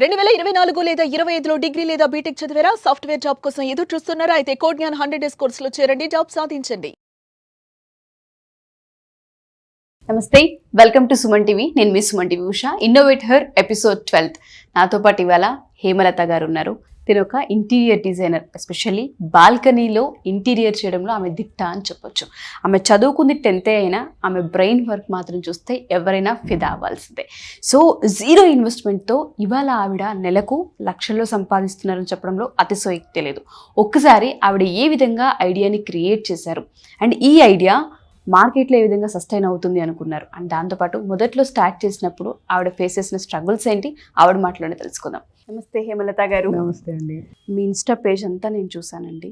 2024 లేదా 25లో డిగ్రీ లేదా బీటెక్ చదివారా? సాఫ్ట్వేర్ జాబ్ కోసం ఎదురు చూస్తున్నారా? అయితే కోడ్ జ్ఞాన్ 100 డేస్ కోర్సులో చేరండి, జాబ్ సాధించండి. నమస్తే, వెల్కమ్ టు సుమన్ టీవీ. నేను మీ Suman TV Usha. Innovate her episode 12. నాతో పాటు ఇవాళ హేమలత గారు ఉన్నారు. తిను ఒక ఇంటీరియర్ డిజైనర్. ఎస్పెషల్లీ బాల్కనీలో ఇంటీరియర్ చేయడంలో ఆమె దిట్ట అని చెప్పొచ్చు. ఆమె చదువుకుంది 10th అయినా ఆమె బ్రెయిన్ వర్క్ మాత్రం చూస్తే ఎవరైనా ఫిదా అవ్వాల్సిందే. సో జీరో ఇన్వెస్ట్మెంట్తో ఇవాళ ఆవిడ నెలకు లక్షల్లో సంపాదిస్తున్నారని చెప్పడంలో అతిశయోక్తి లేదు. ఒక్కసారి ఆవిడ ఏ విధంగా ఐడియాని క్రియేట్ చేశారు అండ్ ఈ ఐడియా మార్కెట్లో ఏ విధంగా సస్టైన్ అవుతుంది అనుకున్నారు అండ్ దాంతోపాటు మొదట్లో స్టార్ట్ చేసినప్పుడు ఆవిడ ఫేస్ చేసిన స్ట్రగుల్స్ ఏంటి ఆవిడ మాటలోనే తెలుసుకుందాం. నమస్తే హేమలత గారు. నమస్తే అండి. మీ ఇన్స్టా పేజ్ అంతా నేను చూసానండి.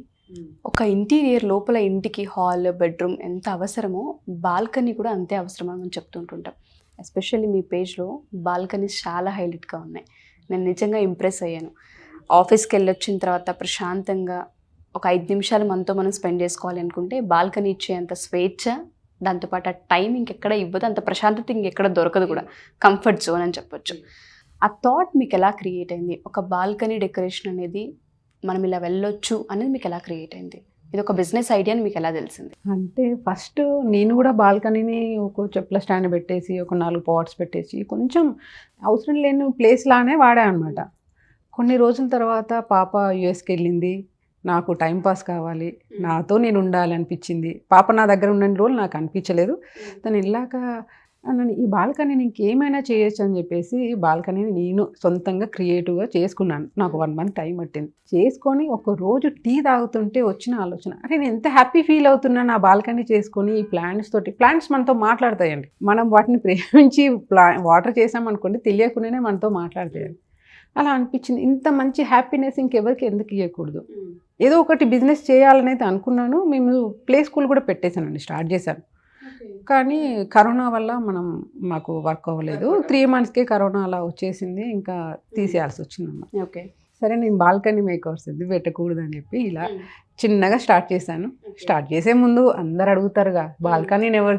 ఒక ఇంటీరియర్ లోపల ఇంటికి హాల్, బెడ్రూమ్ ఎంత అవసరమో బాల్కనీ కూడా అంతే అవసరం అని మనం చెప్తుంటుంటాం. ఎస్పెషల్లీ మీ పేజ్లో బాల్కనీస్ చాలా హైలైట్గా ఉన్నాయి. నేను నిజంగా ఇంప్రెస్ అయ్యాను. ఆఫీస్కి వెళ్ళొచ్చిన తర్వాత ప్రశాంతంగా ఒక 5 నిమిషాలు మనతో మనం స్పెండ్ చేసుకోవాలి అనుకుంటే బాల్కనీ ఇచ్చేంత స్వేచ్ఛ, దాంతోపాటు ఆ టైం ఇంకెక్కడ ఇవ్వదు, అంత ప్రశాంతత ఇంకెక్కడ దొరకదు కూడా. కంఫర్ట్ జోన్ అని చెప్పొచ్చు. ఆ థాట్ మీకు ఎలా క్రియేట్ అయింది? ఒక బాల్కనీ డెకరేషన్ అనేది మనం ఇలా వెళ్ళొచ్చు అనేది మీకు ఎలా క్రియేట్ అయింది? ఇది ఒక బిజినెస్ ఐడియా అని మీకు ఎలా తెలిసింది? అంటే ఫస్ట్ నేను కూడా బాల్కనీని ఒక చెప్పుల స్టాండ్ పెట్టేసి ఒక 4 పాట్స్ పెట్టేసి కొంచెం అవసరం లేని ప్లేస్ లానే వాడా అనమాట. కొన్ని రోజుల తర్వాత పాప యుఎస్కి వెళ్ళింది. నాకు టైంపాస్ కావాలి, నాతో నేను ఉండాలనిపించింది. పాప నా దగ్గర ఉన్న రోజులు నాకు అనిపించలేదు. తను వెళ్ళాక నన్ను ఈ బాల్కనీని ఇంకేమైనా చేయొచ్చు అని చెప్పేసి బాల్కనీని నేను సొంతంగా క్రియేటివ్గా చేసుకున్నాను. నాకు 1 మంత్ టైం పట్టింది. చేసుకొని ఒక రోజు టీ తాగుతుంటే వచ్చిన ఆలోచన, అరే నేను ఎంత హ్యాపీ ఫీల్ అవుతున్నాను ఆ బాల్కనీ చేసుకొని. ఈ ప్లాంట్స్ తోటి, ప్లాంట్స్ మనతో మాట్లాడతాయండి. మనం వాటిని ప్రేమించి వాటర్ చేసామనుకోండి, తెలియకుండానే మనతో మాట్లాడతాయండి. అలా అనిపించింది, ఇంత మంచి హ్యాపీనెస్ ఇంకెవరికి ఎందుకు ఇవ్వకూడదు. ఏదో ఒకటి బిజినెస్ చేయాలనైతే అనుకున్నాను. మేము ప్లే స్కూల్ కూడా పెట్టేశానండి, స్టార్ట్ చేశాను. కానీ కరోనా వల్ల మాకు వర్క్ అవ్వలేదు. 3 monthsకే కరోనా అలా వచ్చేసింది, ఇంకా తీసేయాల్సి వచ్చిందమ్మా. ఓకే, సరే నేను బాల్కనీ మేకర్స్ ఇది పెట్టకూడదు అని చెప్పి ఇలా చిన్నగా స్టార్ట్ చేశాను. స్టార్ట్ చేసే ముందు అందరు అడుగుతారుగా, బాల్కనీని ఎవరు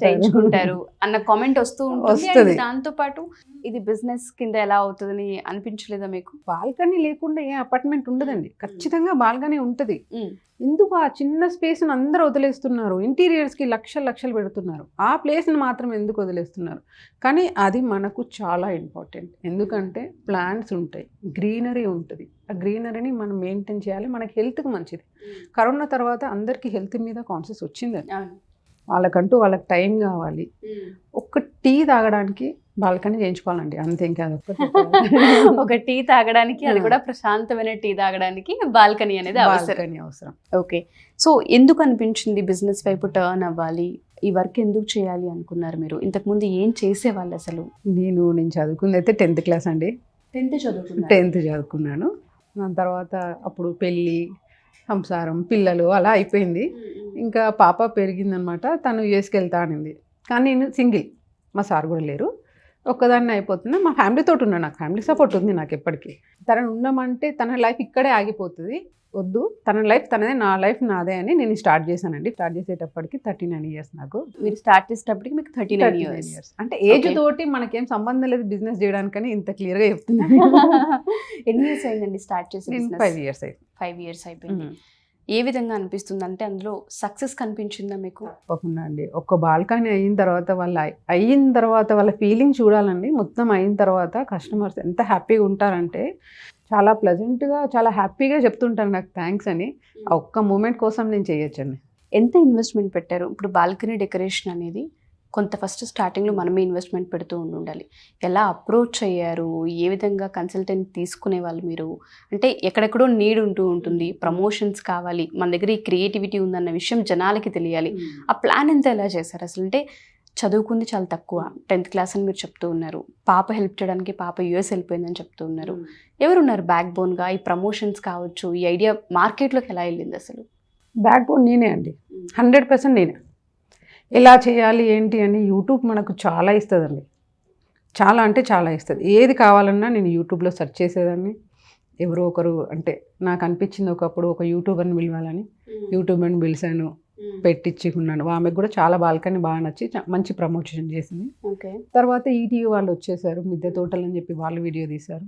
చేయించుకుంటారు అన్న కామెంట్ వస్తుంది. వస్తుంది. దాంతో పాటు ఇది బిజినెస్ కింద ఎలా అవుతుందని అనిపించలేదా మీకు? బాల్కనీ లేకుండా ఏ అపార్ట్మెంట్ ఉండదండి, ఖచ్చితంగా బాల్కనీ ఉంటుంది. ఎందుకు ఆ చిన్న స్పేస్ని అందరూ వదిలేస్తున్నారు? ఇంటీరియర్స్కి లక్షలు పెడుతున్నారు, ఆ ప్లేస్ని మాత్రం ఎందుకు వదిలేస్తున్నారు? కానీ అది మనకు చాలా ఇంపార్టెంట్. ఎందుకంటే ప్లాంట్స్ ఉంటాయి, గ్రీనరీ ఉంటుంది. ఆ గ్రీనరీని మనం మెయింటైన్ చేయాలి, మనకి హెల్త్కి మంచిది. కరోనా తర్వాత అందరికీ హెల్త్ మీద కాన్షియస్ వచ్చిందండి. వాళ్ళకంటూ వాళ్ళకి టైం కావాలి. ఒక్క టీ తాగడానికి బాల్కనీ చేయించుకోవాలండి, అంతే. ఇంకా ఒక టీ తాగడానికి, అది కూడా ప్రశాంతమైన టీ తాగడానికి బాల్కనీ అనేది అవసరం. ఓకే, సో ఎందుకు అనిపించింది బిజినెస్ వైపు టర్న్ అవ్వాలి, ఈ వర్క్ ఎందుకు చేయాలి అనుకున్నారు మీరు? ఇంతకుముందు ఏం చేసేవాళ్ళు అసలు? నేను చదువుకుంది అయితే 10th క్లాస్ అండి. 10th చదువుకున్నాను. దాని తర్వాత అప్పుడు పెళ్ళి, సంసారం, పిల్లలు అలా అయిపోయింది. ఇంకా పాప పెరిగిందనమాట. తను యుఎస్కి వెళ్తా అనింది. కానీ నేను సింగిల్, మా సార్ కూడా లేరు, ఒక్కదాన్ని అయిపోతున్నా. మా ఫ్యామిలీతో ఉన్నాను, నాకు ఫ్యామిలీ సపోర్ట్ ఉంది నాకు ఎప్పటికీ. తనను ఉండమంటే తన లైఫ్ ఇక్కడే ఆగిపోతుంది, వద్దు, తన లైఫ్ తనదే, నా లైఫ్ నాదే అని నేను స్టార్ట్ చేశానండి. స్టార్ట్ చేసేటప్పటికి 39 years నాకు. మీరు స్టార్ట్ చేసేటప్పటికి మీకు 39 years. అంటే ఏజ్ తోటి మనకేం సంబంధం లేదు బిజినెస్ చేయడానికని ఇంత క్లియర్గా చెప్తున్నాను. ఎన్ని ఇయర్స్ అయిందండి స్టార్ట్ చేసి? 5 years అయింది. 5 years అయిపోయింది. ఏ విధంగా అనిపిస్తుంది? అంటే అందులో సక్సెస్ కనిపించిందా మీకు? తప్పకుండా అండి. ఒక్క బాల్కనీ అయిన తర్వాత వాళ్ళ ఫీలింగ్ చూడాలండి. మొత్తం అయిన తర్వాత కస్టమర్స్ ఎంత హ్యాపీగా ఉంటారంటే, చాలా ప్లెజెంట్గా, చాలా హ్యాపీగా చెప్తుంటారు నాకు థ్యాంక్స్ అని. ఆ ఒక్క మూమెంట్ కోసం నేను చేయొచ్చండి. ఎంత ఇన్వెస్ట్మెంట్ పెట్టారు? ఇప్పుడు బాల్కనీ డెకరేషన్ అనేది కొంత ఫస్ట్ స్టార్టింగ్లో మనమే ఇన్వెస్ట్మెంట్ పెడుతూ ఉండాలి. ఎలా అప్రోచ్ అయ్యారు? ఏ విధంగా కన్సల్టెంట్ తీసుకునే వాళ్ళు మీరు? అంటే ఎక్కడెక్కడో నీడ్ ఉంటుంది, ప్రమోషన్స్ కావాలి, మన దగ్గర ఈ క్రియేటివిటీ ఉందన్న విషయం జనాలకి తెలియాలి. ఆ ప్లాన్ ఎంత ఎలా చేశారు అసలు? అంటే చదువుకుంది చాలా తక్కువ, 10th క్లాస్ అని మీరు చెప్తూ ఉన్నారు. పాప హెల్ప్ చేయడానికి పాప యుఎస్ వెళ్ళిపోయిందని చెప్తూ ఉన్నారు. ఎవరున్నారు బ్యాక్ బోన్గా? ఈ ప్రమోషన్స్ కావచ్చు, ఈ ఐడియా మార్కెట్లోకి ఎలా వెళ్ళింది అసలు? బ్యాక్ బోన్ నేనే అండి, 100% నేనే. ఎలా చేయాలి ఏంటి అని యూట్యూబ్ మనకు చాలా ఇస్తుందండి, చాలా అంటే చాలా ఇస్తుంది. ఏది కావాలన్నా నేను యూట్యూబ్లో సెర్చ్ చేసేదాన్ని. ఎవరో ఒకరు, అంటే నాకు అనిపించింది ఒకప్పుడు ఒక యూట్యూబర్ని పిలవాలని, యూట్యూబర్ని పిలిచాను. పెట్టించుకున్నాను. ఆమెకు కూడా చాలా బాల్కనీ బాగా నచ్చి మంచి ప్రమోషన్ చేసింది. ఓకే. తర్వాత ఈటీవీ వాళ్ళు వచ్చేసారు, మిద్దె తోటలు అని చెప్పి వాళ్ళు వీడియో తీశారు.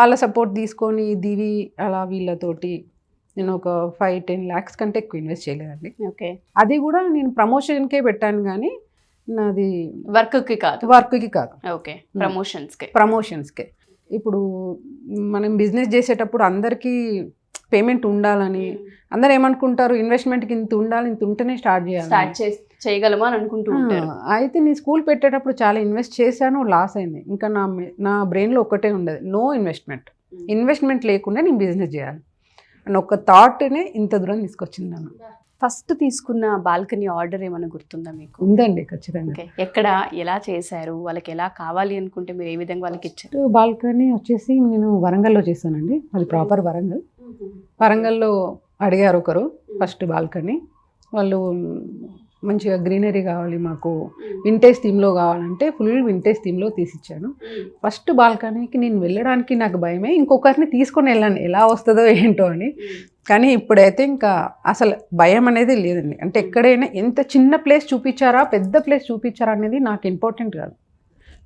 వాళ్ళ సపోర్ట్ తీసుకొని దివి అలా వీళ్ళతోటి నేను ఒక 5-10 lakhs కంటే ఎక్కువ ఇన్వెస్ట్ చేయలేదండి. ఓకే. అది కూడా నేను ప్రమోషన్కే పెట్టాను కానీ నాది వర్క్కి కాదు. వర్క్కి కాదు, ఓకే, ప్రమోషన్స్కి. ప్రమోషన్స్కే. ఇప్పుడు మనం బిజినెస్ చేసేటప్పుడు అందరికీ పేమెంట్ ఉండాలని అందరు ఏమనుకుంటారు, ఇన్వెస్ట్మెంట్కి ఇంత ఉండాలి, ఇంత ఉంటేనే స్టార్ట్ చేయగలమా అని అనుకుంటూ ఉంటారు. అయితే నేను స్కూల్ పెట్టేటప్పుడు చాలా ఇన్వెస్ట్ చేశాను, లాస్ అయింది. ఇంకా నా బ్రెయిన్లో ఒక్కటే ఉండదు, నో ఇన్వెస్ట్మెంట్ లేకుండా నేను బిజినెస్ చేయాలి అని ఒక థాట్నే ఇంత దూరం తీసుకొచ్చింది నన్ను. ఫస్ట్ తీసుకున్న బాల్కనీ ఆర్డర్ ఏమైనా గుర్తుందా మీకు? ఉందండి, ఖచ్చితంగా. ఓకే. ఎక్కడ, ఎలా చేశారు, వాళ్ళకి ఎలా కావాలి అనుకుంటే మీరు ఏ విధంగా వాళ్ళకి ఇచ్చారు? బాల్కనీ వచ్చేసి నేను వరంగల్లో చేశానండి, అది ప్రాపర్ వరంగల్లో అడిగారు ఒకరు ఫస్ట్ బాల్కనీ. వాళ్ళు మంచిగా గ్రీనరీ కావాలి, మాకు వింటేజ్ థీమ్లో కావాలంటే ఫుల్ వింటేజ్ థీమ్లో తీసిచ్చాను. ఫస్ట్ బాల్కనీకి నేను వెళ్ళడానికి నాకు భయమే, ఇంకొకరిని తీసుకొని వెళ్ళాను ఎలా వస్తుందో ఏంటో అని. కానీ ఇప్పుడైతే ఇంకా అసలు భయం అనేది లేదండి. అంటే ఎక్కడైనా ఎంత చిన్న ప్లేస్ చూపించారా పెద్ద ప్లేస్ చూపించారా అనేది నాకు ఇంపార్టెంట్ కాదు,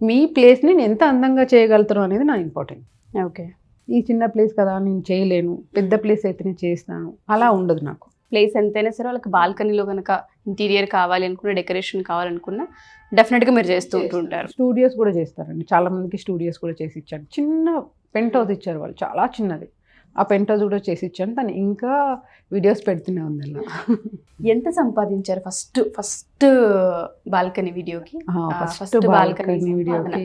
మీ ప్లేస్ని నేను ఎంత అందంగా చేయగలుగుతాను అనేది నా ఇంపార్టెంట్. ఓకే. ఈ చిన్న ప్లేస్ కదా నేను చేయలేను, పెద్ద ప్లేస్ అయితే నేను చేస్తాను, అలా ఉండదు నాకు. ప్లేస్ ఎంతైనా సరే వాళ్ళకి బాల్కనీలో కనుక ఇంటీరియర్ కావాలి అనుకున్న, డెకరేషన్ కావాలనుకున్నా డెఫినెట్గా మీరు చేస్తూ ఉంటుంటారు. స్టూడియోస్ కూడా చేస్తారండి, చాలా మందికి స్టూడియోస్ కూడా చేసి ఇచ్చాను. చిన్న పెంట్ హౌస్ ఇచ్చారు వాళ్ళు, చాలా చిన్నది. ఆ పెంట్ హౌస్ కూడా చేసి ఇచ్చాను. తను ఇంకా వీడియోస్ పెడుతూనే ఉంది అలా. ఎంత సంపాదించారు ఫస్ట్ బాల్కనీ వీడియోకి? ఫస్ట్ బాల్కనీ వీడియోకి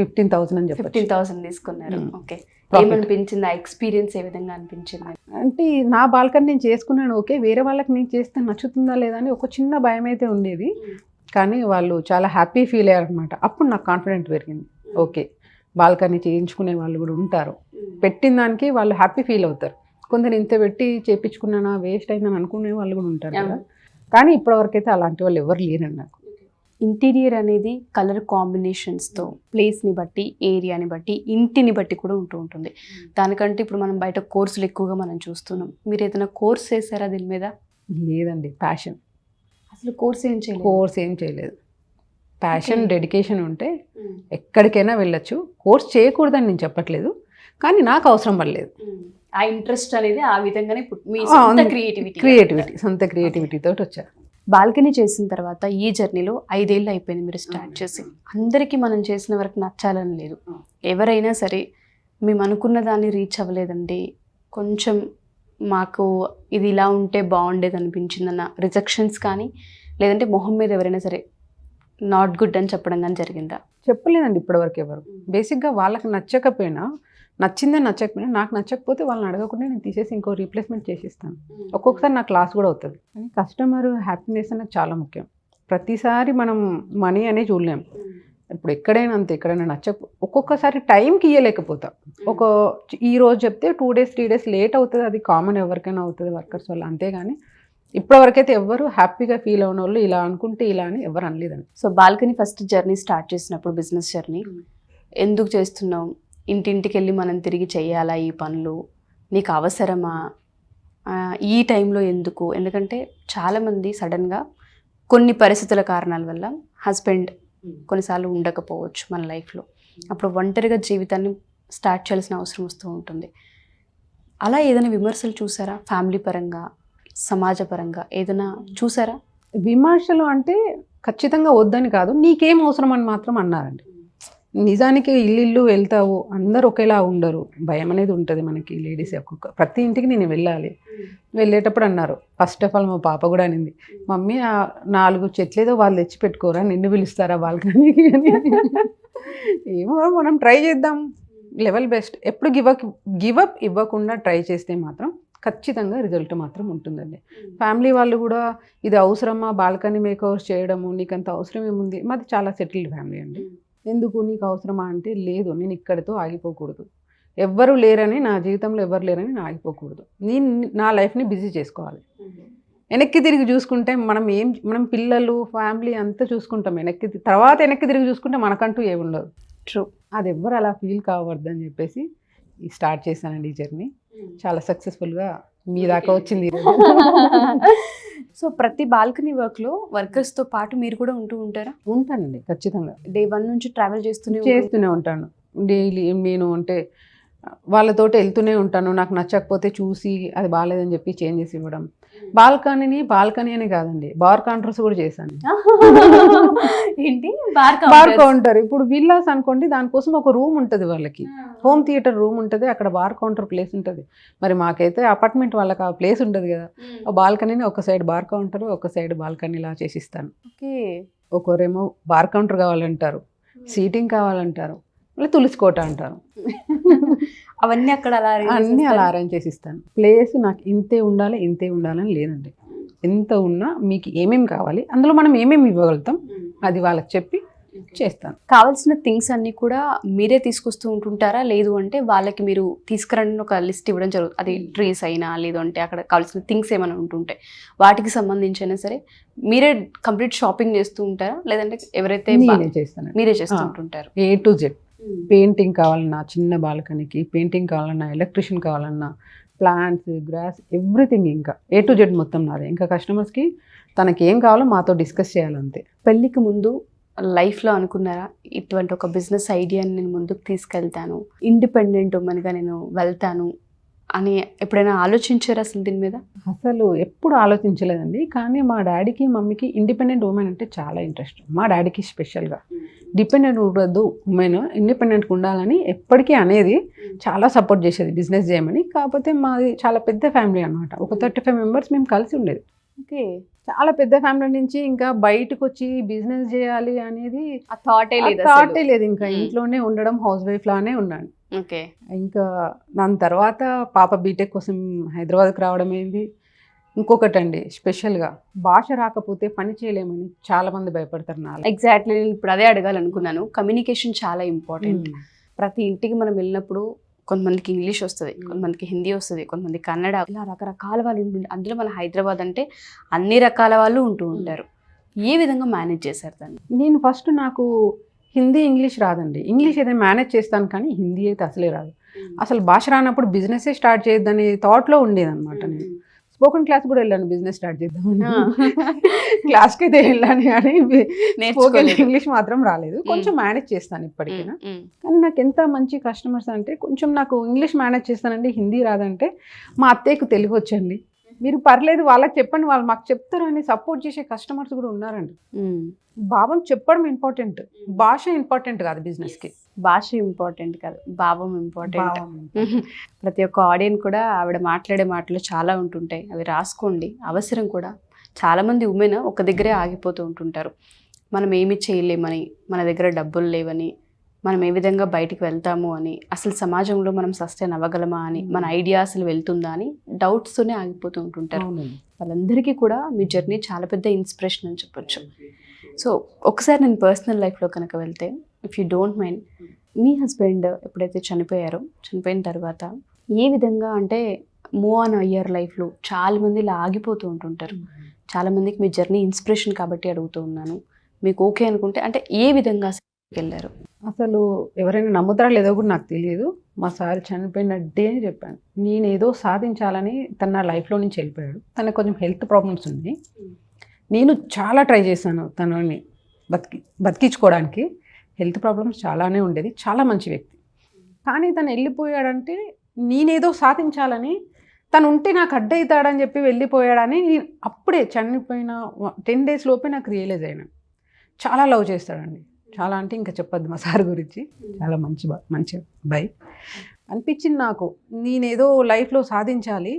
15,000 అని చెప్పి 15,000 తీసుకున్నారు. ఓకే. ఏమనిపించింది, ఆ ఎక్స్పీరియన్స్ ఏ విధంగా అనిపించింది? అంటే నా బాల్కనీ నేను చేసుకున్నాను, ఓకే, వేరే వాళ్ళకి నేను చేస్తే నచ్చుతుందా లేదా అని ఒక చిన్న భయం అయితే ఉండేది. కానీ వాళ్ళు చాలా హ్యాపీ ఫీల్ అయ్యారు అనమాట. అప్పుడు నాకు కాన్ఫిడెంట్ పెరిగింది, ఓకే బాల్కనీ చేయించుకునే వాళ్ళు కూడా ఉంటారు, పెట్టిన దానికి వాళ్ళు హ్యాపీ ఫీల్ అవుతారు. కొందరు ఇంత పెట్టి చేయించుకున్నానా వేస్ట్ అయిందని అనుకునే వాళ్ళు కూడా ఉంటారు కదా. కానీ ఇప్పటివరకు అయితే అలాంటి వాళ్ళు ఎవరు లేరండి నాకు. ఇంటీరియర్ అనేది కలర్ కాంబినేషన్స్తో ప్లేస్ని బట్టి, ఏరియాని బట్టి, ఇంటిని బట్టి కూడా ఉంటుంది. దానికంటే ఇప్పుడు మనం బయట కోర్సులు ఎక్కువగా మనం చూస్తున్నాం. మీరు ఏదైనా కోర్స్ చేశారా దీని మీద? లేదండి, ప్యాషన్. అసలు కోర్స్ ఏం చేయలేదు. ప్యాషన్, డెడికేషన్ ఉంటే ఎక్కడికైనా వెళ్ళొచ్చు. కోర్స్ చేయకూడదని నేను చెప్పట్లేదు, కానీ నాకు అవసరం పడలేదు. ఆ ఇంట్రెస్ట్ అనేది ఆ విధంగానే మీ సొంత క్రియేటివిటీతో వచ్చారు. బాల్కనీ చేసిన తర్వాత ఈ జర్నీలో 5 ఏళ్ళు అయిపోయింది మీరు స్టార్ట్ చేసి. అందరికీ మనం చేసిన వరకు నచ్చాలని లేదు. ఎవరైనా సరే మేము అనుకున్న దాన్ని రీచ్ అవ్వలేదండి, కొంచెం మాకు ఇది ఇలా ఉంటే బాగుండేది అనిపించిందన్న రిజెక్షన్స్ కానీ, లేదంటే మొహం మీద ఎవరైనా సరే నాట్ గుడ్ అని చెప్పడం కానీ జరిగిందా? చెప్పలేదండి ఇప్పటివరకు ఎవరు. బేసిక్గా వాళ్ళకి నచ్చకపోయినా, నచ్చకపోయినా నాకు నచ్చకపోతే వాళ్ళని అడగకుండా నేను తీసేసి ఇంకో రీప్లేస్మెంట్ చేసిస్తాను. ఒక్కొక్కసారి నాకు లాస్ కూడా అవుతుంది. కానీ కస్టమర్ హ్యాపీనెస్ అనేది చాలా ముఖ్యం. ప్రతిసారి మనం మనీ అనే చూడలేము. ఇప్పుడు ఎక్కడైనా అంతే, ఎక్కడైనా ఒక్కొక్కసారి టైంకి ఇవ్వలేకపోతాం. ఈ రోజు చెప్తే 2 days 3 days లేట్ అవుతుంది, అది కామన్, ఎవరికైనా అవుతుంది వర్కర్స్ వల్ల. అంతేగాని ఇప్పటివరకైతే ఎవరు హ్యాపీగా ఫీల్ అయిన వాళ్ళు ఇలా అనుకుంటే ఇలా అని ఎవరు అనలేదండి. So balcony first journey start చేసినప్పుడు, బిజినెస్ జర్నీ ఎందుకు చేస్తున్నాం, ఇంటింటికి వెళ్ళి మనం తిరిగి చేయాలా ఈ పనులు, నీకు అవసరమా, ఈ టైంలో ఎందుకు? ఎందుకంటే చాలామంది సడన్గా కొన్ని పరిస్థితుల కారణాల వల్ల హస్బెండ్ కొన్నిసార్లు ఉండకపోవచ్చు మన లైఫ్లో, అప్పుడు ఒంటరిగా జీవితాన్ని స్టార్ట్ చేయాల్సిన అవసరం వస్తూ ఉంటుంది. అలా ఏదైనా విమర్శలు చూసారా? ఫ్యామిలీ పరంగా, సమాజ పరంగా ఏదైనా చూసారా? విమర్శలు అంటే ఖచ్చితంగా వద్దని కాదు, నీకేం అవసరం అని మాత్రం అన్నారండి. నిజానికి ఇల్లు వెళ్తావు, అందరు ఒకేలా ఉండరు, భయం అనేది ఉంటుంది మనకి లేడీస్. ప్రతి ఇంటికి నేను వెళ్ళేటప్పుడు అన్నారు. ఫస్ట్ ఆఫ్ ఆల్ మా పాప కూడా అనింది, మమ్మీ 4 చెట్లు ఏదో వాళ్ళు తెచ్చి పెట్టుకోరా, నిన్ను పిలుస్తారా బాల్కనీకి అని. ఏమో మనం ట్రై చేద్దాం, లెవెల్ బెస్ట్. ఎప్పుడు గివప్ ఇవ్వకుండా ట్రై చేస్తే మాత్రం ఖచ్చితంగా రిజల్ట్ మాత్రం ఉంటుందండి. ఫ్యామిలీ వాళ్ళు కూడా ఇది అవసరమా బాల్కనీ మేకవర్స్ చేయడము, నీకు అంత అవసరం ఏముంది, మాది చాలా సెటిల్డ్ ఫ్యామిలీ అండి. ఎందుకు నీకు అవసరమా అంటే, లేదు నేను ఇక్కడితో ఆగిపోకూడదు, ఎవ్వరు లేరని నా జీవితంలో ఎవరు లేరని నేను ఆగిపోకూడదు, నేను నా లైఫ్ని బిజీ చేసుకోవాలి. వెనక్కి తిరిగి చూసుకుంటే మనం పిల్లలు ఫ్యామిలీ అంతా చూసుకుంటాం, వెనక్కి తిరిగి చూసుకుంటే మనకంటూ ఏముండదు. ట్రూ. అది ఎవ్వరు అలా ఫీల్ కావద్దు అని చెప్పేసి స్టార్ట్ చేశానండి ఈ జర్నీ. చాలా సక్సెస్ఫుల్గా మీ దాకా వచ్చింది. సో ప్రతి బాల్కనీ వర్క్లో వర్కర్స్తో పాటు మీరు కూడా ఉంటూ ఉంటారా? ఉంటానండి ఖచ్చితంగా, డే 1 నుంచి ట్రావెల్ చేస్తూనే ఉంటాను. డైలీ నేను అంటే వాళ్ళతోటి వెళ్తూనే ఉంటాను. నాకు నచ్చకపోతే చూసి అది బాగాలేదని చెప్పి చేంజ్ చేసి ఇవ్వడం. బాల్కనీ అని కాదండి, బార్ కౌంటర్స్ కూడా చేశాను. ఏంటి బార్ బార్ కౌంటర్ ఇప్పుడు విల్లాస్ అనుకోండి, దానికోసం ఒక రూమ్ ఉంటుంది వాళ్ళకి, హోమ్ థియేటర్ రూమ్ ఉంటుంది, అక్కడ బార్ కౌంటర్ ప్లేస్ ఉంటుంది. మరి మాకైతే అపార్ట్మెంట్ వాళ్ళకి ఆ ప్లేస్ ఉండదు కదా, ఆ బాల్కనీని ఒక సైడ్ బార్ కౌంటర్, ఒక సైడ్ బాల్కనీ ఇలా చేసిస్తాను. ఓకే. ఒకరేమో బార్ కౌంటర్ కావాలంటారు, సీటింగ్ కావాలంటారు, మళ్ళీ తులసికోట అంటారు. అవన్నీ అక్కడ అలా అన్నీ అలా అరేంజ్ చేసి ఇస్తాను. ప్లేస్ నాకు ఇంతే ఉండాలని లేదండి. ఎంత ఉన్నా మీకు ఏమేమి కావాలి, అందులో మనం ఏమేమి ఇవ్వగలుగుతాం అది వాళ్ళకి చెప్పి చేస్తాను. కావాల్సిన థింగ్స్ అన్ని కూడా మీరే తీసుకొస్తూ ఉంటుంటారా? లేదు అంటే వాళ్ళకి మీరు తీసుకురండి ఒక లిస్ట్ ఇవ్వడం జరుగుతుంది. అది ట్రీస్ అయినా లేదు అంటే అక్కడ కావాల్సిన థింగ్స్ ఏమైనా ఉంటుంటాయి, వాటికి సంబంధించి అయినా సరే మీరే కంప్లీట్ షాపింగ్ చేస్తూ ఉంటారా? లేదంటే ఎవరైతే మీరే చేస్తూ ఉంటుంటారు? A to Z. పెయింటింగ్ కావాలన్నా, చిన్న బాల్కనీకి పెయింటింగ్ కావాలన్నా, ఎలక్ట్రిషియన్ కావాలన్నా, ప్లాంట్స్, గ్రాస్, ఎవ్రీథింగ్, ఇంకా A to Z మొత్తం నాదే. ఇంకా కస్టమర్స్కి తనకి ఏం కావాలో మాతో డిస్కస్ చేయాలంతే. పెళ్ళికి ముందు లైఫ్లో అనుకున్నారా ఇటువంటి ఒక బిజినెస్ ఐడియాని నేను ముందుకు తీసుకెళ్తాను, ఇండిపెండెంట్ ఉమెన్గా నేను వెళ్తాను అని ఎప్పుడైనా ఆలోచించారా అసలు దీని మీద? అసలు ఎప్పుడు ఆలోచించలేదండి. కానీ మా డాడీకి మమ్మీకి ఇండిపెండెంట్ ఉమెన్ అంటే చాలా ఇంట్రెస్ట్. మా డాడీకి స్పెషల్గా డిపెండెంట్ ఉండదు, ఉమెన్ ఇండిపెండెంట్గా ఉండాలని ఎప్పటికీ అనేది, చాలా సపోర్ట్ చేసేది బిజినెస్ చేయమని. కాకపోతే మాది చాలా పెద్ద ఫ్యామిలీ అనమాట, ఒక 35 మెంబర్స్ మేము కలిసి ఉండేది. ఓకే. చాలా పెద్ద ఫ్యామిలీ నుంచి ఇంకా బయటకు వచ్చి బిజినెస్ చేయాలి అనేది ఆ థాటే లేదు. ఇంకా ఇంట్లోనే ఉండడం, హౌస్ వైఫ్ లానే ఉన్నాను. ఓకే. ఇంకా దాని తర్వాత పాప బీటెక్ కోసం హైదరాబాద్కి రావడం అయింది. ఇంకొకటి అండి, స్పెషల్గా భాష రాకపోతే పని చేయలేమని చాలా మంది భయపడతారు. ఎగ్జాక్ట్లీ, నేను ఇప్పుడు అదే అడగాలనుకున్నాను. కమ్యూనికేషన్ చాలా ఇంపార్టెంట్. ప్రతి ఇంటికి మనం వెళ్ళినప్పుడు కొంతమందికి ఇంగ్లీష్ వస్తుంది, కొంతమందికి హిందీ వస్తుంది, కొంతమంది కన్నడ, ఇలా రకరకాల వాళ్ళు ఉంటుండే. అందులో మన హైదరాబాద్ అంటే అన్ని రకాల వాళ్ళు ఉంటూ ఉంటారు. ఏ విధంగా మేనేజ్ చేశారు దాన్ని? నేను ఫస్ట్ నాకు హిందీ, ఇంగ్లీష్ రాదండి. ఇంగ్లీష్ అయితే మేనేజ్ చేస్తాను, కానీ హిందీ అయితే అసలే రాదు. అసలు భాష రానప్పుడు బిజినెస్సే స్టార్ట్ చేయొద్దనే థాట్లో ఉండేదన్నమాట. నేను స్పోకెన్ క్లాస్ కూడా వెళ్ళాను, బిజినెస్ స్టార్ట్ చేద్దామని. క్లాస్కి అయితే వెళ్ళాను, కానీ స్పోకెన్ ఇంగ్లీష్ మాత్రం రాలేదు. కొంచెం మేనేజ్ చేస్తాను ఇప్పటికైనా. కానీ నాకు ఎంత మంచి కస్టమర్స్ అంటే, కొంచెం నాకు ఇంగ్లీష్ మేనేజ్ చేస్తానండి, హిందీ రాదంటే మా అత్తయ్యకు తెలుగు వచ్చండి, మీరు పర్లేదు వాళ్ళకి చెప్పండి, వాళ్ళు మాకు చెప్తారు అని సపోర్ట్ చేసే కస్టమర్స్ కూడా ఉన్నారండి. భావం చెప్పడం ఇంపార్టెంట్, భాష ఇంపార్టెంట్ కాదు బిజినెస్కి. భాష ఇంపార్టెంట్ కాదు, భావం ఇంపార్టెంట్. ప్రతి ఒక్క ఆడియన్స్ కూడా ఆవిడ మాట్లాడే మాటలు చాలా ఉంటుంటాయి, అవి రాసుకోండి. అవసరం కూడా. చాలామంది ఉమెన్ ఒక దగ్గరే ఆగిపోతూ ఉంటుంటారు. మనం ఏమి చేయలేమని, మన దగ్గర డబ్బులు లేవని, మనం ఏ విధంగా బయటికి వెళ్తాము అని, అసలు సమాజంలో మనం సస్టైన్ అవ్వగలమా అని, మన ఐడియా అసలు వెళ్తుందా అని డౌట్స్తోనే ఆగిపోతూ ఉంటుంటారు. వాళ్ళందరికీ కూడా మీ జర్నీ చాలా పెద్ద ఇన్స్పిరేషన్ అని చెప్పొచ్చు. సో ఒకసారి నేను పర్సనల్ లైఫ్లో కనుక వెళ్తే, if you don't mind, me husband ఎప్పుడైతే చనిపోయారో, చనిపోయిన తర్వాత ఏ విధంగా అంటే మూవ్ ఆన్ అయ్యారు లైఫ్లో? చాలామంది ఇలా ఆగిపోతూ ఉంటుంటారు. చాలామందికి మీ జర్నీ ఇన్స్పిరేషన్ కాబట్టి అడుగుతూ ఉన్నాను. మీకు ఓకే అనుకుంటే అంటే ఏ విధంగా వెళ్ళారు? అసలు ఎవరైనా నమ్ముతారా లేదో కూడా నాకు తెలియదు. మా సార్ చనిపోయిన డే అని చెప్పాను. నేను ఏదో సాధించాలని తన నా లైఫ్లో నుంచి వెళ్ళిపోయాడు. తనకు కొంచెం హెల్త్ ప్రాబ్లమ్స్ ఉంది. నేను చాలా ట్రై చేశాను తనని బతికించుకోవడానికి. హెల్త్ ప్రాబ్లమ్స్ చాలానే ఉండేది, చాలా మంచి వ్యక్తి. కానీ తను వెళ్ళిపోయాడంటే నేనేదో సాధించాలని, తను ఉంటే నాకు అడ్డవుతాడని చెప్పి వెళ్ళిపోయాడని నేను అప్పుడే చనిపోయిన 10 days లోపే నాకు రియలైజ్ అయినా. చాలా లవ్ చేస్తాడండి, చాలా అంటే ఇంకా చెప్పొద్దు మా సార్ గురించి. చాలా మంచి బాయ్ అనిపించింది నాకు. నేనేదో లైఫ్లో సాధించాలి,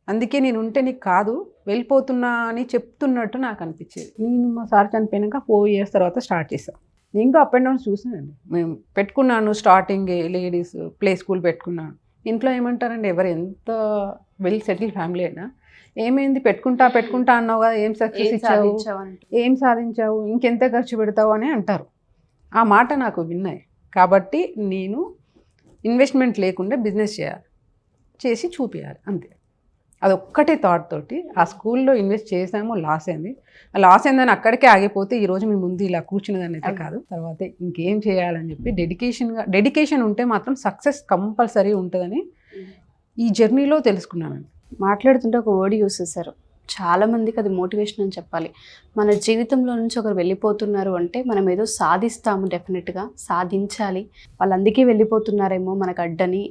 అందుకే నేను ఉంటే నీకు కాదు వెళ్ళిపోతున్నా అని చెప్తున్నట్టు నాకు అనిపించేది. నేను మా సార్ చనిపోయినాక 4 years తర్వాత స్టార్ట్ చేశాను. నేను ఇంకా అప్ అండ్ డౌన్స్ చూసానండి. మేము పెట్టుకున్నాను స్టార్టింగ్ లేడీస్ ప్లే స్కూల్ పెట్టుకున్నాను. ఇంట్లో ఏమంటారండి, ఎవరు ఎంత వెల్ సెటిల్ ఫ్యామిలీ అయినా, ఏమైంది పెట్టుకుంటా అన్నావు కదా, ఏం సక్సెస్ ఇచ్చావు, ఏం సాధించావు, ఇంకెంత ఖర్చు పెడతావు అని అంటారు. ఆ మాట నాకు విన్నాయి. కాబట్టి నేను ఇన్వెస్ట్మెంట్ లేకుండా బిజినెస్ చేసి చూపించాలి అంతే. అదొక్కటే థాట్ తోటి ఆ స్కూల్లో ఇన్వెస్ట్ చేసాము, లాస్ అయింది. లాస్ అయిందని అక్కడికే ఆగిపోతే ఈరోజు మీ ముందు ఇలా కూర్చున్నదాన్ని అయితే కాదు. తర్వాత ఇంకేం చేయాలని చెప్పి డెడికేషన్ ఉంటే మాత్రం సక్సెస్ కంపల్సరీ ఉంటుందని ఈ జర్నీలో తెలుసుకున్నాను. మాట్లాడుతుంటే ఒక వర్డ్ యూస్ చేశారు, చాలా మందికి అది మోటివేషన్ అని చెప్పాలి. మన జీవితంలో నుంచి ఒకరు వెళ్ళిపోతున్నారు అంటే మనం ఏదో సాధిస్తాము, డెఫినెట్గా సాధించాలి. వాళ్ళు అందుకే వెళ్ళిపోతున్నారేమో మనకు అడ్డని,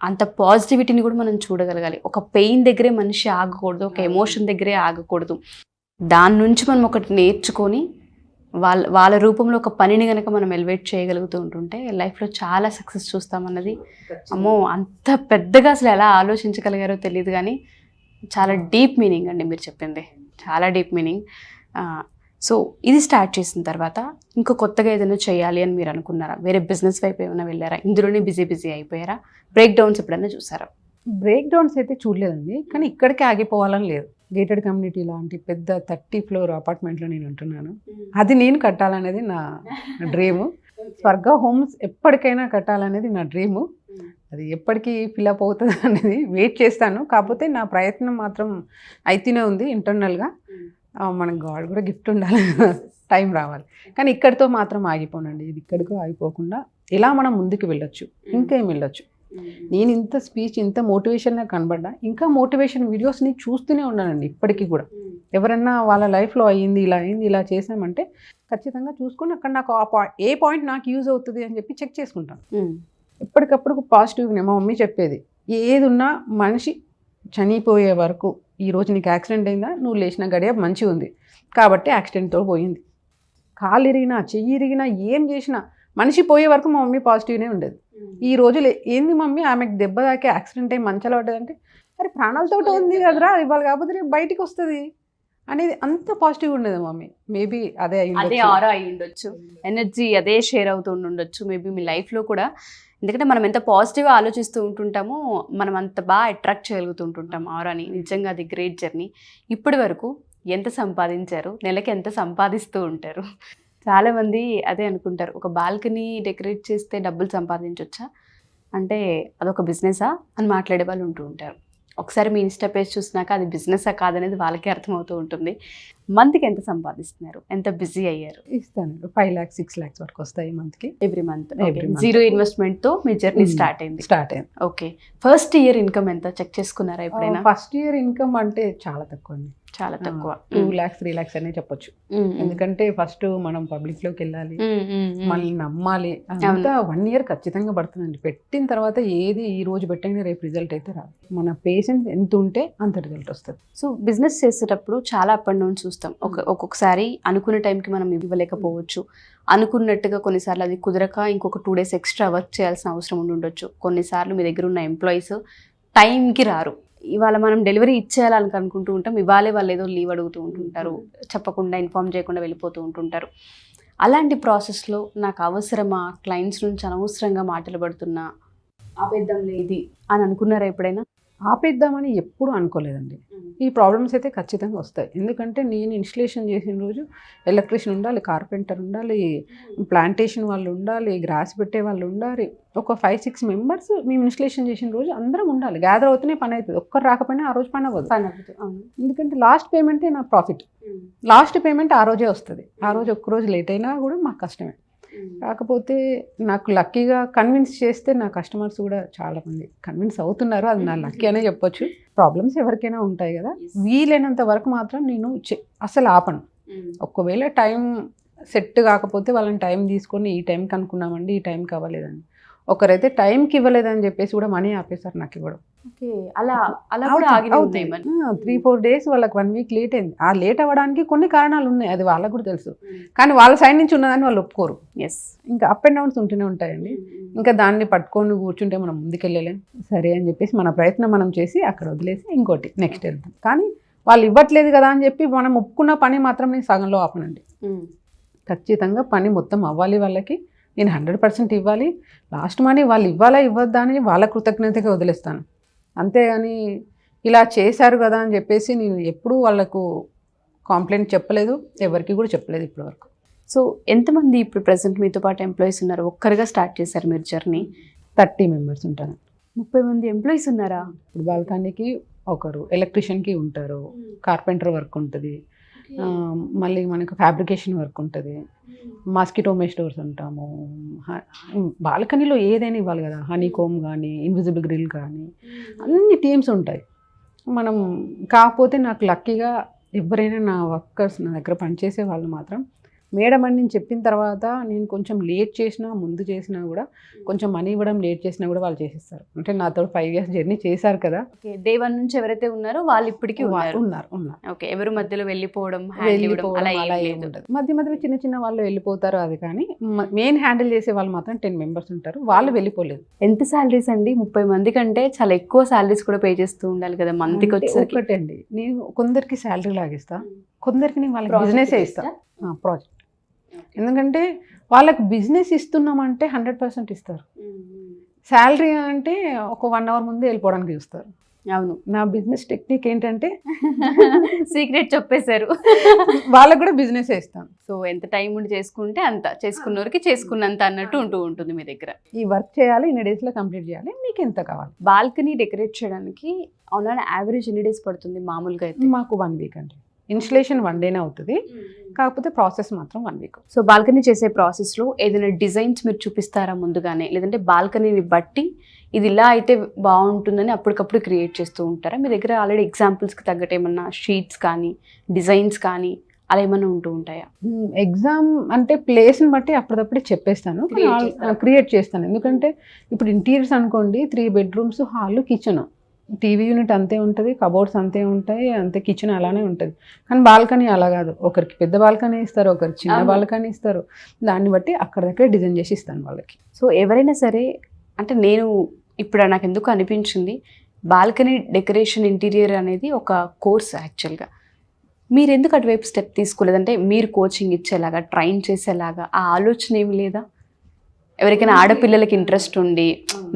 అంత పాజిటివిటీని కూడా మనం చూడగలగాలి. ఒక పెయిన్ దగ్గరే మనిషి ఆగకూడదు, ఒక ఎమోషన్ దగ్గరే ఆగకూడదు. దాని నుంచి మనం ఒకటి నేర్చుకొని వాళ్ళ రూపంలో ఒక పనిని కనుక మనం ఎలివేట్ చేయగలుగుతూ ఉంటుంటే లైఫ్లో చాలా సక్సెస్ చూస్తామన్నది, అమ్మో అంత పెద్దగా అసలు ఎలా ఆలోచించగలిగారో తెలియదు, కానీ చాలా డీప్ మీనింగ్ అండి మీరు చెప్పింది, చాలా డీప్ మీనింగ్. సో ఇది స్టార్ట్ చేసిన తర్వాత ఇంకో కొత్తగా ఏదైనా చేయాలి అని మీరు అనుకున్నారా? వేరే బిజినెస్ వైపు ఏమైనా వెళ్ళారా? ఇందులోనే బిజీ అయిపోయారా? బ్రేక్ డౌన్స్ ఎప్పుడైనా చూసారా? బ్రేక్ డౌన్స్ అయితే చూడలేదండి, కానీ ఇక్కడికే ఆగిపోవాలని లేదు. గేటెడ్ కమ్యూనిటీ లాంటి పెద్ద 30 ఫ్లోర్ అపార్ట్మెంట్లో నేను ఉంటున్నాను. అది నేను కట్టాలనేది నా డ్రీము. స్వర్గ హోమ్స్ ఎప్పటికైనా కట్టాలనేది నా డ్రీము. అది ఎప్పటికీ ఫిలప్ అవుతుంది అనేది వెయిట్ చేస్తాను. కాకపోతే నా ప్రయత్నం మాత్రం అయితేనే ఉంది ఇంటర్నల్గా. మనకు గాడ్ కూడా గిఫ్ట్ ఉండాలి, టైం రావాలి. కానీ ఇక్కడితో మాత్రం ఆగిపోనండి. ఇది ఇక్కడికో ఆగిపోకుండా ఎలా మనం ముందుకు వెళ్ళొచ్చు, ఇంకేం వెళ్ళొచ్చు. నేను ఇంత స్పీచ్, ఇంత మోటివేషన్గా కనబడ్డా ఇంకా మోటివేషన్ వీడియోస్ని చూస్తూనే ఉన్నానండి ఇప్పటికీ కూడా. ఎవరన్నా వాళ్ళ లైఫ్లో అయ్యింది, ఇలా అయింది, ఇలా చేసామంటే ఖచ్చితంగా చూసుకొని అక్కడ నాకు ఏ పాయింట్ నాకు యూజ్ అవుతుంది అని చెప్పి చెక్ చేసుకుంటాను. ఎప్పటికప్పుడు పాజిటివ్గా మా మమ్మీ చెప్పేది, ఏది ఉన్నా మనిషి చనిపోయే వరకు, ఈరోజు నీకు యాక్సిడెంట్ అయిందా, నువ్వు లేచిన గడియ మంచిగా ఉంది కాబట్టి యాక్సిడెంట్తో పోయింది. కాలు ఇరిగినా, చెయ్యి ఇరిగినా, ఏం చేసినా మనిషి పోయే వరకు మా మమ్మీ పాజిటివ్నే ఉండేది. ఈ రోజులు ఏంది మమ్మీ ఆమెకు దెబ్బ తాకే యాక్సిడెంట్ అయ్యి మంచాలు పడ్డదంటే, అరే ప్రాణాలతో ఉంది కదరా, ఇవాళ కాకపోతే రేపు బయటికి వస్తుంది అనేది అంత పాజిటివ్ ఉండేది మమ్మీ. మేబీ అదే ఆరా అయి ఉండొచ్చు, ఎనర్జీ అదే షేర్ అవుతూ ఉండొచ్చు మేబీ మీ లైఫ్లో కూడా. ఎందుకంటే మనం ఎంత పాజిటివ్గా ఆలోచిస్తూ ఉంటుంటామో మనం అంత బాగా అట్రాక్ట్ చేయగలుగుతూ ఉంటుంటాం ఆరాని. నిజంగా అది గ్రేట్ జర్నీ. ఇప్పటి వరకు ఎంత సంపాదించారు? నెలకి ఎంత సంపాదిస్తూ ఉంటారు? చాలామంది అదే అనుకుంటారు, ఒక బాల్కనీ డెకరేట్ చేస్తే డబ్బులు సంపాదించవచ్చా అంటే అదొక బిజినెసా అని మాట్లాడే వాళ్ళు ఉంటూ ఉంటారు. ఒకసారి మీ ఇన్స్టా పేజ్ చూసినాక అది బిజినెసా కాదనేది వాళ్ళకే అర్థమవుతూ ఉంటుంది. మంత్కి ఎంత సంపాదిస్తున్నారు? ఎంత బిజీ అయ్యారు? ఇస్తాను 5 lakhs 6 lakhs వరకు వస్తాయి మంత్కి. Every month. జీరో ఇన్వెస్ట్మెంట్తో మీ జర్నీ స్టార్ట్ అయింది. ఓకే, ఫస్ట్ ఇయర్ ఇన్కమ్ ఎంత చెక్ చేసుకున్నారా ఎప్పుడైనా? ఫస్ట్ ఇయర్ ఇన్కమ్ అంటే చాలా తక్కువ అండి, చాలా తక్కువ. 2 lakhs 3 lakhs అనే చెప్పొచ్చు. ఎందుకంటే ఫస్ట్ మనం పబ్లిక్ లోకి వెళ్ళాలి, మళ్ళీ నమ్మాలి, అంతా 1 year ఖచ్చితంగా పడుతుందండి. పెట్టిన తర్వాత ఏది ఈ రోజు పెట్టిన రేపు రిజల్ట్ అయితే రాదు. మన పేషెన్స్ ఎంత ఉంటే అంత రిజల్ట్ వస్తుంది. సో బిజినెస్ చేసేటప్పుడు చాలా అప్ అండ్ డౌన్ చూస్తాం. ఒక్కొక్కసారి అనుకున్న టైంకి మనం ఇవ్వలేకపోవచ్చు, అనుకున్నట్టుగా కొన్నిసార్లు అది కుదరక ఇంకొక 2 days ఎక్స్ట్రా వర్క్ చేయాల్సిన అవసరం ఉండొచ్చు. కొన్నిసార్లు మీ దగ్గర ఉన్న ఎంప్లాయీస్ టైంకి రారు. ఇవాళ మనం డెలివరీ ఇచ్చేయాలని అనుకుంటూ ఉంటాం, ఇవాళే వాళ్ళు ఏదో లీవ్ అడుగుతూ ఉంటుంటారు, చెప్పకుండా ఇన్ఫార్మ్ చేయకుండా వెళ్ళిపోతూ ఉంటుంటారు. అలాంటి ప్రాసెస్లో నాకు అవసరమా, క్లయింట్స్ నుంచి అనవసరంగా మాటలు పడుతున్నా ఆపేద్దాంలే ఇది అని అనుకున్నారా ఎప్పుడైనా? ఆపేద్దామని ఎప్పుడు అనుకోలేదండి. ఈ ప్రాబ్లమ్స్ అయితే ఖచ్చితంగా వస్తాయి. ఎందుకంటే నేను ఇన్స్టలేషన్ చేసిన రోజు ఎలక్ట్రీషియన్ ఉండాలి, కార్పెంటర్ ఉండాలి, ప్లాంటేషన్ వాళ్ళు ఉండాలి, గ్రాస్ పెట్టే వాళ్ళు ఉండాలి. ఒక 5-6 members మేము ఇన్స్టలేషన్ చేసిన రోజు అందరం ఉండాలి. గ్యాదర్ అవుతూనే పని అవుతుంది. ఒక్కరు రాకపోయినా ఆ రోజు పని అవ్వదు. ఎందుకంటే లాస్ట్ పేమెంటే నా ప్రాఫిట్. లాస్ట్ పేమెంట్ ఆ రోజే వస్తుంది. ఆ రోజు ఒక్కరోజు లేట్ అయినా కూడా మాకు కష్టమే. కాకపోతే నాకు లక్కీగా కన్విన్స్ చేస్తే నా కస్టమర్స్ కూడా చాలామంది కన్విన్స్ అవుతున్నారు. అది నా లక్కీ అనే చెప్పొచ్చు. ప్రాబ్లమ్స్ ఎవరికైనా ఉంటాయి కదా, వీలైనంత వరకు మాత్రం నేను అసలు ఆపను. ఒకవేళ టైం సెట్ కాకపోతే వాళ్ళని టైం తీసుకొని ఈ టైంకి అనుకున్నామండి, ఈ టైంకి అవ్వలేదండి. ఒకరైతే టైంకి ఇవ్వలేదని చెప్పేసి కూడా మనీ ఆపేశారు నాకు ఇవ్వడం. అలా కూడా 3-4 days వాళ్ళకి 1 week లేట్ అయింది. ఆ లేట్ అవ్వడానికి కొన్ని కారణాలు ఉన్నాయి, అది వాళ్ళకు కూడా తెలుసు. కానీ వాళ్ళ సైడ్ నుంచి ఉన్నదని వాళ్ళు ఒప్పుకోరు. ఇంకా అప్ అండ్ డౌన్స్ ఉంటూనే ఉంటాయండి. ఇంకా దాన్ని పట్టుకొని కూర్చుంటే మనం ముందుకెళ్ళలేం. సరే అని చెప్పేసి మన ప్రయత్నం మనం చేసి అక్కడ వదిలేసి ఇంకోటి నెక్స్ట్ వెళ్తాం. కానీ వాళ్ళు ఇవ్వట్లేదు కదా అని చెప్పి మనం ఒప్పుకున్న పని మాత్రం నేను సగంలో ఆపనండి. ఖచ్చితంగా పని మొత్తం అవ్వాలి, వాళ్ళకి నేను 100% ఇవ్వాలి. లాస్ట్ మనీ వాళ్ళు ఇవ్వాలా ఇవ్వద్దా అని వాళ్ళ కృతజ్ఞతగా వదిలేస్తాను. అంతేగాని ఇలా చేశారు కదా అని చెప్పేసి నేను ఎప్పుడూ వాళ్ళకు కాంప్లైంట్ చెప్పలేదు, ఎవరికి కూడా చెప్పలేదు ఇప్పటివరకు. సో ఎంతమంది ఇప్పుడు ప్రెసెంట్ మీతో పాటు ఎంప్లాయీస్ ఉన్నారు? ఒక్కరిగా స్టార్ట్ చేశారు మీరు జర్నీ? 30 members ఉంటారు. 30 మంది ఎంప్లాయీస్ ఉన్నారా? ఇప్పుడు బాల్కనీకి ఒకరు, ఎలక్ట్రీషియన్కి ఉంటారు, కార్పెంటర్ వర్క్ ఉంటుంది, మళ్ళీ మనకు ఫ్యాబ్రికేషన్ వర్క్ ఉంటుంది, మాస్కిటో మెస్టోర్స్ ఉంటాము. బాల్కనీలో ఏదైనా ఇవ్వాలి కదా, హనీ కోమ్ కానీ, ఇన్విజిబుల్ గ్రిల్ కానీ, అన్ని టీమ్స్ ఉంటాయి. మనం కాకపోతే నాకు లక్కీగా ఎవరైనా నా వర్కర్స్ నా దగ్గర పనిచేసే వాళ్ళు మాత్రం మేడం అని నేను చెప్పిన తర్వాత నేను కొంచెం లేట్ చేసినా ముందు చేసినా కూడా కొంచెం మనీ ఇవ్వడం లేట్ చేసినా కూడా వాళ్ళు చేసేస్తారు. అంటే నాతో 5 years జర్నీ చేశారు కదా. ఓకే, డే 1 నుంచి ఎవరైతే ఉన్నారో వాళ్ళు ఇప్పటికీ ఉన్నారు. ఓకే, ఎవరు మధ్యలో వెళ్ళిపోవడం హ్యాండ్ ఇవ్వడం అలా ఏం లేదు. మధ్య మధ్యలో చిన్న చిన్న వాళ్ళు వెళ్ళిపోతారు అది, కానీ మెయిన్ హ్యాండిల్ చేసే వాళ్ళు మాత్రం 10 members ఉంటారు. వాళ్ళు వెళ్ళిపోలేదు. ఎంత శాలరీస్ అండి? 30 మంది కంటే చాలా ఎక్కువ శాలరీస్ కూడా పే చేస్తూ ఉండాలి కదా మంత్కి వచ్చేసరికి. ఒకటే అండి, నేను కొందరికి శాలరీ లాగిస్తా, కొందరికి నేను వాళ్ళకి బిజినెస్ ఇస్తా, ప్రాజెక్ట్. ఎందుకంటే వాళ్ళకి బిజినెస్ ఇస్తున్నామంటే 100% ఇస్తారు. శాలరీ అంటే ఒక 1 hour ముందే వెళ్ళిపోవడానికి చూస్తారు. అవును, నా బిజినెస్ టెక్నిక్ ఏంటంటే సీక్రెట్ చెప్పేశారు. వాళ్ళకు కూడా బిజినెస్ ఇస్తాను. సో ఎంత టైం ఉండి చేసుకుంటే అంత, చేసుకున్నవరికి చేసుకున్నంత అన్నట్టు ఉంటుంది మీ దగ్గర. ఈ వర్క్ చేయాలి, ఇన్ని డేస్లో కంప్లీట్ చేయాలి, మీకు ఎంత కావాలి. బాల్కనీ డెకరేట్ చేయడానికి ఆన్ యావరేజ్ ఎన్ని డేస్ పడుతుంది మామూలుగా అయితే? మాకు 1 week అండి. ఇన్స్టలేషన్ 1 day అవుతుంది, కాకపోతే ప్రాసెస్ మాత్రం 1 week. సో బాల్కనీ చేసే ప్రాసెస్లో ఏదైనా డిజైన్స్ మీరు చూపిస్తారా ముందుగానే, లేదంటే బాల్కనీని బట్టి ఇది ఇలా అయితే బాగుంటుందని అప్పటికప్పుడు క్రియేట్ చేస్తూ ఉంటారా? మీ దగ్గర ఆల్రెడీ ఎగ్జాంపుల్స్కి తగ్గట్టు ఏమన్నా షీట్స్ కానీ డిజైన్స్ కానీ అలా ఏమైనా ఉంటూ ఉంటాయా? ఎగ్జామ్ అంటే ప్లేస్ని బట్టి అప్పటికప్పుడే చెప్పేస్తాను, క్రియేట్ చేస్తాను. ఎందుకంటే ఇప్పుడు ఇంటీరియర్స్ అనుకోండి, 3 bedrooms, hall, kitchen, TV unit అంతే ఉంటుంది, కబోర్డ్స్ అంతే ఉంటాయి, అంతే కిచెన్ అలానే ఉంటుంది. కానీ బాల్కనీ అలా కాదు, ఒకరికి పెద్ద బాల్కనీ ఇస్తారు, ఒకరికి చిన్న బాల్కనీ ఇస్తారు. దాన్ని బట్టి అక్కడిదక్కడే డిజైన్ చేసి ఇస్తాను వాళ్ళకి. సో ఎవరైనా సరే, అంటే నేను ఇప్పుడు నాకు ఎందుకు అనిపించింది, బాల్కనీ డెకరేషన్ ఇంటీరియర్ అనేది ఒక కోర్స్ యాక్చువల్గా. మీరు ఎందుకు అటువైపు స్టెప్ తీసుకోలేదంటే మీరు కోచింగ్ ఇచ్చేలాగా, ట్రైన్ చేసేలాగా ఆ ఆలోచన ఏమి లేదా? ఎవరికైనా ఆడపిల్లలకి ఇంట్రెస్ట్ ఉండి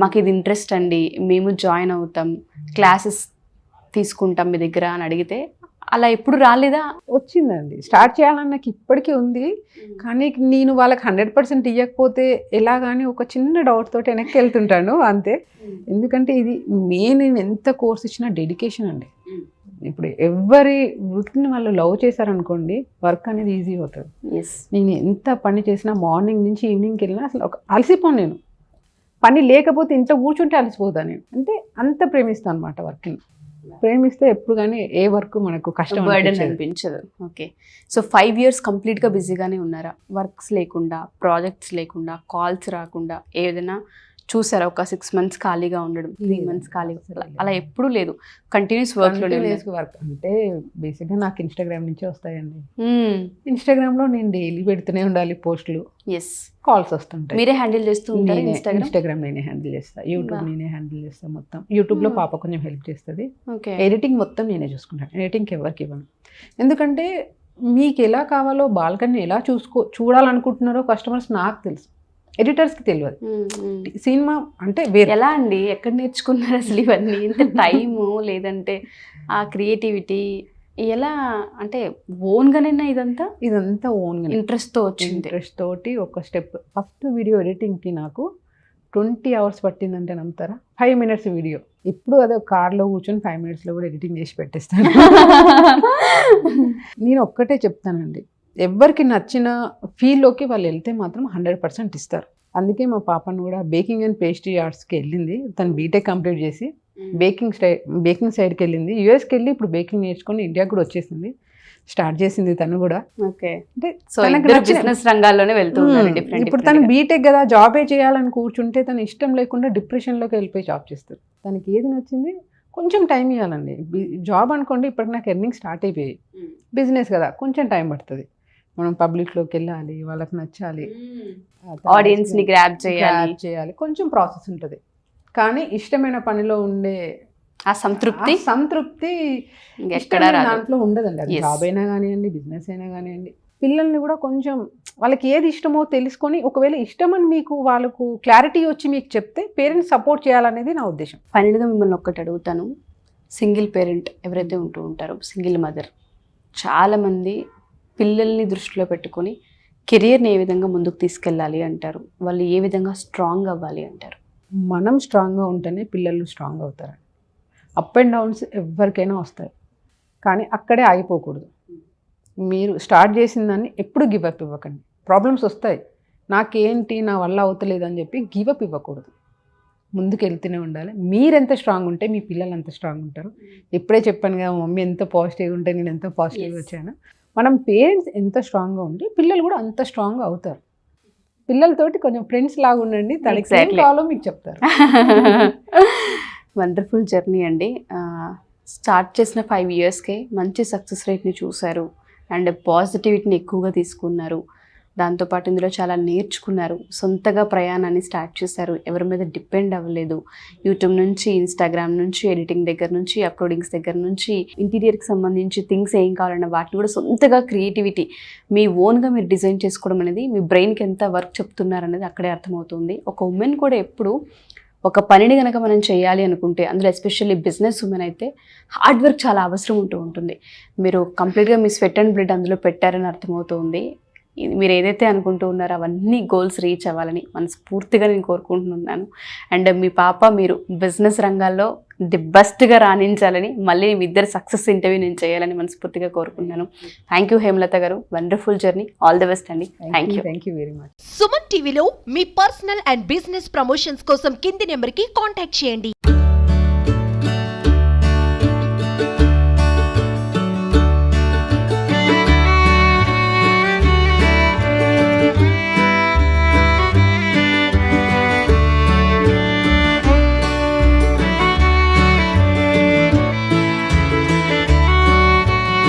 మాకు ఇది ఇంట్రెస్ట్ అండి, మేము జాయిన్ అవుతాం, క్లాసెస్ తీసుకుంటాం మీ దగ్గర అని అడిగితే అలా ఎప్పుడు రాలేదా? వచ్చిందండి, స్టార్ట్ చేయాలని నాకు ఇప్పటికీ ఉంది. కానీ నేను వాళ్ళకి 100% ఇవ్వకపోతే ఎలా, కానీ ఒక చిన్న డౌట్ తోటి వెనక్కి వెళ్తుంటాను అంతే. ఎందుకంటే ఇది మెయిన్, నేను ఎంత కోర్స్ ఇచ్చినా డెడికేషన్ అండి. ఇప్పుడు ఎవరి వృత్తిని వాళ్ళు లవ్ చేశారనుకోండి, వర్క్ అనేది ఈజీ అవుతుంది. నేను ఎంత పని చేసినా మార్నింగ్ నుంచి ఈవినింగ్కి వెళ్ళినా అసలు ఒక అలసిపోను. నేను పని లేకపోతే ఇంట్లో కూర్చుంటే అలసిపోతాను నేను. అంటే అంత ప్రేమిస్తాను అనమాట వర్క్ని. ప్రేమిస్తే ఎప్పుడు కానీ ఏ వర్క్ మనకు కష్టం అనిపించదు. ఓకే, సో 5 years కంప్లీట్గా బిజీగానే ఉన్నారా? వర్క్స్ లేకుండా, ప్రాజెక్ట్స్ లేకుండా, కాల్స్ రాకుండా ఏదైనా చూసారా? ఒక 6 months ఖాళీగా ఉండడం, 3 months ఖాళీగా, అలా ఎప్పుడూ లేదు, కంటిన్యూస్ వర్క్. అంటే బేసిక్గా నాకు ఇన్స్టాగ్రామ్ నుంచే వస్తాయండి. ఇన్స్టాగ్రామ్లో నేను డైలీ పెడుతూనే ఉండాలి పోస్టులు, కాల్స్ వస్తుంటాయి. మీరే హ్యాండిల్ చేస్తూ ఉంటారు? ఇన్స్టాగ్రామ్ నేనే హ్యాండిల్ చేస్తాను, యూట్యూబ్ నేనే హ్యాండిల్ చేస్తాను మొత్తం. యూట్యూబ్లో పాప కొంచెం హెల్ప్ చేస్తుంది, ఎడిటింగ్ మొత్తం నేనే చూసుకుంటాను. ఎడిటింగ్కి ఎవరికి ఇవ్వను, ఎందుకంటే మీకు ఎలా కావాలో బాల్కనీ ఎలా చూడాలనుకుంటున్నారో కస్టమర్స్ నాకు తెలుసు, ఎడిటర్స్కి తెలియదు. సినిమా అంటే వేరే. ఎలా అండి, ఎక్కడ నేర్చుకున్నారు అసలు ఇవన్నీ? ఇంత టైము, లేదంటే ఆ క్రియేటివిటీ ఎలా? అంటే ఓన్గానైనా ఇదంతా ఓన్గా ఇంట్రెస్ట్తో వచ్చింది? ఇంట్రెస్ట్ తోటి ఒక స్టెప్. ఫస్ట్ వీడియో ఎడిటింగ్కి నాకు 20 hours పట్టిందంటే నమ్ముతారా? 5 minutes వీడియో. ఇప్పుడు అదే కార్లో కూర్చొని 5 minutesలో కూడా ఎడిటింగ్ చేసి పెట్టేస్తాను. నేను ఒక్కటే చెప్తానండి, ఎవరికి నచ్చిన ఫీల్డ్లోకి వాళ్ళు వెళ్తే మాత్రం 100% ఇస్తారు. అందుకే మా పాపను కూడా బేకింగ్ అండ్ పేస్ట్రీ ఆర్ట్స్కి వెళ్ళింది. తను బీటెక్ కంప్లీట్ చేసి బేకింగ్ సైడ్కి వెళ్ళింది. యూఎస్కి వెళ్ళి ఇప్పుడు బేకింగ్ నేర్చుకొని ఇండియాకి కూడా వచ్చేసింది, స్టార్ట్ చేసింది తను కూడా. ఓకే, అంటే బిజినెస్ రంగాల్లోనే వెళ్తున్నారు. ఇప్పుడు తను బీటెక్ కదా, జాబే చేయాలని కూర్చుంటే తను ఇష్టం లేకుండా డిప్రెషన్లోకి వెళ్ళిపోయి జాబ్ చేస్తారు. తనకి ఏది నచ్చింది, కొంచెం టైం ఇవ్వాలండి. జాబ్ అనుకోండి, ఇప్పటికి నాకు ఎర్నింగ్ స్టార్ట్ అయిపోయాయి. బిజినెస్ కదా, కొంచెం టైం పడుతుంది. మనం పబ్లిక్లోకి వెళ్ళాలి, వాళ్ళకి నచ్చాలి, ఆడియన్స్ని గ్రాబ్ చేయాలి, కొంచెం ప్రాసెస్ ఉంటుంది. కానీ ఇష్టమైన పనిలో ఉండే ఆ సంతృప్తి దాంట్లో ఉండదండి. అది జాబ్ అయినా కానివ్వండి, బిజినెస్ అయినా కానివ్వండి. పిల్లల్ని కూడా కొంచెం వాళ్ళకి ఏది ఇష్టమో తెలుసుకొని, ఒకవేళ ఇష్టమని మీకు వాళ్ళకు క్లారిటీ వచ్చి మీకు చెప్తే పేరెంట్స్ సపోర్ట్ చేయాలనేది నా ఉద్దేశం. ఫైనల్గా మిమ్మల్ని ఒక్కటి అడుగుతాను, సింగిల్ పేరెంట్ ఎవరైతే ఉంటూ ఉంటారో, సింగిల్ మదర్, చాలామంది పిల్లల్ని దృష్టిలో పెట్టుకొని కెరియర్ని ఏ విధంగా ముందుకు తీసుకెళ్ళాలి అంటారు? వాళ్ళు ఏ విధంగా స్ట్రాంగ్ అవ్వాలి అంటారు? మనం స్ట్రాంగ్గా ఉంటేనే పిల్లలు స్ట్రాంగ్ అవుతారు. అప్ అండ్ డౌన్స్ ఎవరికైనా వస్తాయి, కానీ అక్కడే ఆగిపోకూడదు. మీరు స్టార్ట్ చేసిన దాన్ని ఎప్పుడు గివప్ ఇవ్వకండి. ప్రాబ్లమ్స్ వస్తాయి, నాకేంటి నా వల్ల అవుతలేదు అని చెప్పి గివప్ ఇవ్వకూడదు. ముందుకు వెళ్తూనే ఉండాలి. మీరెంత స్ట్రాంగ్ ఉంటే మీ పిల్లలు అంత స్ట్రాంగ్ ఉంటారు. ఇప్పుడే చెప్పాను కదా, మమ్మీ ఎంత పాజిటివ్గా ఉంటే నేను ఎంత పాజిటివ్గా వచ్చాను. మనం పేరెంట్స్ ఎంత స్ట్రాంగ్గా ఉంటే పిల్లలు కూడా అంత స్ట్రాంగ్గా అవుతారు. పిల్లలతోటి కొంచెం ఫ్రెండ్స్ లాగా ఉండండి, తనకి ఏం కావాలో మీకు చెప్తారు. వండర్ఫుల్ జర్నీ అండి. స్టార్ట్ చేసిన 5 yearsకే మంచి సక్సెస్ రేట్ని చూశారు అండ్ పాజిటివిటీని ఎక్కువగా తీసుకున్నారు. దాంతోపాటు ఇందులో చాలా నేర్చుకున్నారు. సొంతగా ప్రయాణాన్ని స్టార్ట్ చేశారు. ఎవరి మీద డిపెండ్ అవ్వలేదు. యూట్యూబ్ నుంచి, ఇన్స్టాగ్రామ్ నుంచి, ఎడిటింగ్ దగ్గర నుంచి, అప్లోడింగ్స్ దగ్గర నుంచి, ఇంటీరియర్కి సంబంధించి థింగ్స్ ఏం కావాలన్న వాటిని కూడా సొంతగా క్రియేటివిటీ మీ ఓన్గా మీరు డిజైన్ చేసుకోవడం అనేది మీ బ్రెయిన్కి ఎంత వర్క్ చెప్తున్నారనేది అక్కడే అర్థమవుతుంది. ఒక ఉమెన్ కూడా ఎప్పుడు ఒక పనిని కనుక మనం చేయాలి అనుకుంటే, అందులో ఎస్పెషల్లీ బిజినెస్ ఉమెన్ అయితే హార్డ్ వర్క్ చాలా అవసరం ఉంటుంది. మీరు కంప్లీట్గా మీ స్వెట్ అండ్ బ్లడ్ అందులో పెట్టారని అర్థమవుతుంది. మీరు ఏదైతే అనుకుంటూ ఉన్నారో అవన్నీ గోల్స్ రీచ్ అవ్వాలని మనస్ఫూర్తిగా నేను కోరుకుంటున్నాను. అండ్ మీ పాప మీరు బిజినెస్ రంగాల్లో ది బెస్ట్గా రాణించాలని, మళ్ళీ మీ ఇద్దరు సక్సెస్ ఇంటర్వ్యూ నేను చేయాలని మనస్ఫూర్తిగా కోరుకుంటున్నాను. థ్యాంక్ యూ హేమలత గారు, wonderful journey, all the best అండి. Thank you very much. Suman టీవీలో మీ పర్సనల్ అండ్ బిజినెస్ ప్రమోషన్స్ కోసం కింది నెంబర్కి కాంటాక్ట్ చేయండి.